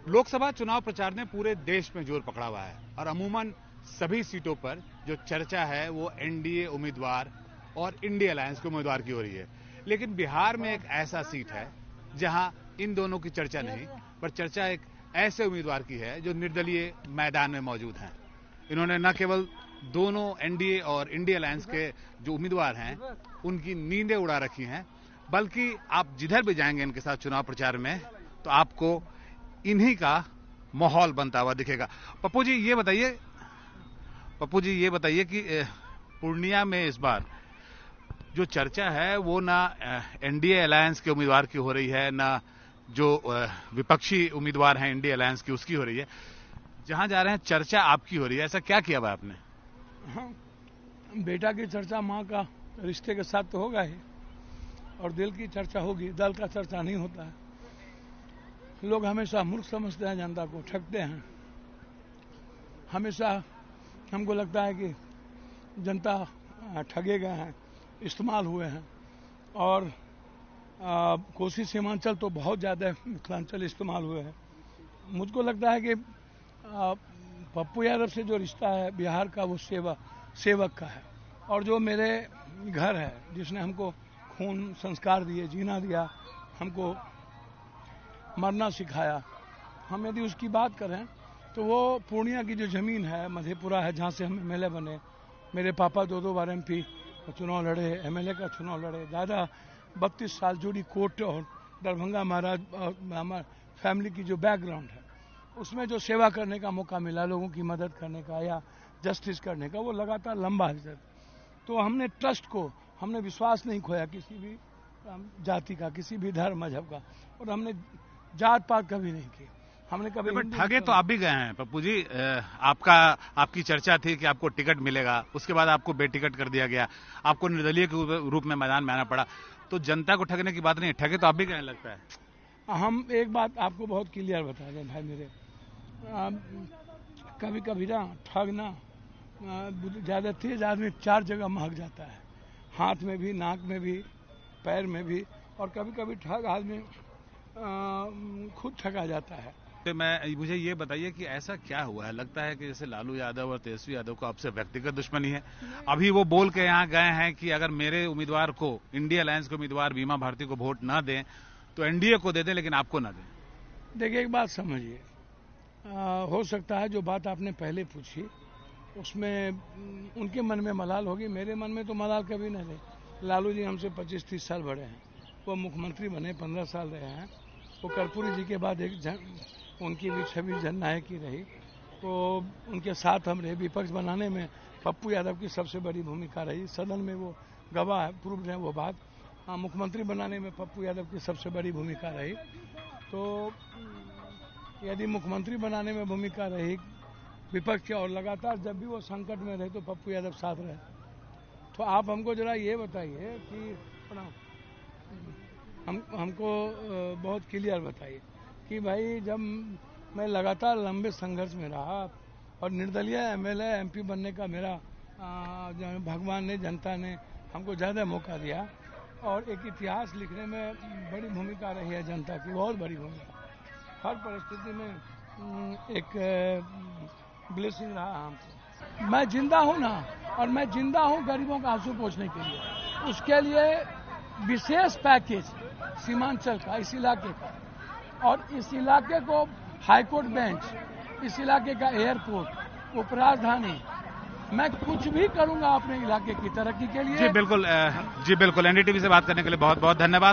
लोकसभा चुनाव प्रचार ने पूरे देश में जोर पकड़ा हुआ है और अमूमन सभी सीटों पर जो चर्चा है वो एनडीए उम्मीदवार और इंडिया अलायंस के उम्मीदवार की हो रही है। लेकिन बिहार में एक ऐसा सीट है जहां इन दोनों की चर्चा नहीं, पर चर्चा एक ऐसे उम्मीदवार की है जो निर्दलीय मैदान में मौजूद हैं। इन्होंने न केवल दोनों एनडीए और इंडिया अलायंस के जो उम्मीदवार हैं उनकी नींदें उड़ा रखी हैं, बल्कि आप जिधर भी जाएंगे इनके साथ चुनाव प्रचार में तो आपको इन्हीं का माहौल बनता हुआ दिखेगा। पप्पू जी ये बताइए कि पूर्णिया में इस बार जो चर्चा है वो ना एनडीए अलायंस के उम्मीदवार की हो रही है, ना जो विपक्षी उम्मीदवार हैं इंडिया अलायंस की उसकी हो रही है। जहां जा रहे हैं चर्चा आपकी हो रही है। ऐसा क्या किया हुआ आपने? हाँ, बेटा की चर्चा माँ का रिश्ते के साथ तो होगा ही, और दिल की चर्चा होगी, दल का चर्चा नहीं होता है। लोग हमेशा मूर्ख समझते हैं, जनता को ठगते हैं। हमेशा हमको लगता है कि जनता ठगे गए हैं, इस्तेमाल हुए हैं, और कोसी सीमांचल तो बहुत ज़्यादा मिथिलांचल इस्तेमाल हुए हैं। मुझको लगता है कि पप्पू यादव से जो रिश्ता है बिहार का वो सेवक का है, और जो मेरे घर है जिसने हमको खून संस्कार दिए, जीना दिया, हमको मरना सिखाया, हम यदि उसकी बात करें तो वो पूर्णिया की जो ज़मीन है, मधेपुरा है, जहाँ से हम एमएलए बने। मेरे पापा 2 बार एमपी चुनाव लड़े, एमएलए का चुनाव लड़े। दादा 32 साल जुड़ी कोर्ट और दरभंगा महाराज, हमारे फैमिली की जो बैकग्राउंड है उसमें जो सेवा करने का मौका मिला, लोगों की मदद करने का या जस्टिस करने का, वो लगातार लंबा है। तो हमने ट्रस्ट को, हमने विश्वास नहीं खोया किसी भी जाति का, किसी भी धर्म मजहब का, और हमने जात पात कभी नहीं की। हमने कभी ठगे तो आप भी गए हैं पप्पू जी। आपकी चर्चा थी कि आपको टिकट मिलेगा, उसके बाद आपको बेटिकट कर दिया गया, आपको निर्दलीय के रूप में मैदान में आना पड़ा। तो जनता को ठगने की बात नहीं, ठगे तो आप भी गए लगता है। हम एक बात आपको बहुत क्लियर बता दें भाई मेरे, कभी कभी ना ठग ना ज़्यादा तेज आदमी 4 जगह महक जाता है, हाथ में भी, नाक में भी, पैर में भी, और कभी कभी ठग आदमी खुद ठगा जाता है। तो मुझे ये बताइए कि ऐसा क्या हुआ है? लगता है कि जैसे लालू यादव और तेजस्वी यादव को आपसे व्यक्तिगत दुश्मनी है। अभी वो बोल के यहाँ गए हैं कि अगर मेरे उम्मीदवार को, इंडिया अलायंस के उम्मीदवार बीमा भारती को वोट ना दें तो एनडीए को दे दें, लेकिन आपको ना दें। देखिए एक बात समझिए, हो सकता है जो बात आपने पहले पूछी उसमें उनके मन में मलाल होगी, मेरे मन में तो मलाल कभी नहीं रही। लालू जी हमसे 25-30 साल बड़े हैं, वो मुख्यमंत्री बने, 15 साल रहे हैं। वो कर्पूरी जी के बाद उनकी भी छवि जननायक की रही, तो उनके साथ हम रहे। विपक्ष बनाने में पप्पू यादव की सबसे बड़ी भूमिका रही, सदन में वो गवाह है, प्रूव है वो बात। मुख्यमंत्री बनाने में पप्पू यादव की सबसे बड़ी भूमिका रही। तो यदि मुख्यमंत्री बनाने में भूमिका रही विपक्ष की, और लगातार जब भी वो संकट में रहे तो पप्पू यादव साथ रहे। तो आप हमको जरा ये बताइए कि हमको बहुत क्लियर बताइए कि भाई जब मैं लगातार लंबे संघर्ष में रहा और निर्दलीय एमएलए एमपी बनने का मेरा भगवान ने, जनता ने हमको ज़्यादा मौका दिया, और एक इतिहास लिखने में बड़ी भूमिका रही है जनता की, बहुत बड़ी भूमिका। हर परिस्थिति में एक ब्लेसिंग रहा हमको। मैं जिंदा हूँ ना, और मैं जिंदा हूँ गरीबों का आंसू पोंछने के लिए। उसके लिए विशेष पैकेज सीमांचल का, इस इलाके का, और इस इलाके को हाईकोर्ट बेंच, इस इलाके का एयरपोर्ट, उपराजधानी, मैं कुछ भी करूंगा अपने इलाके की तरक्की के लिए। जी बिल्कुल, एनडीटीवी से बात करने के लिए बहुत बहुत धन्यवाद।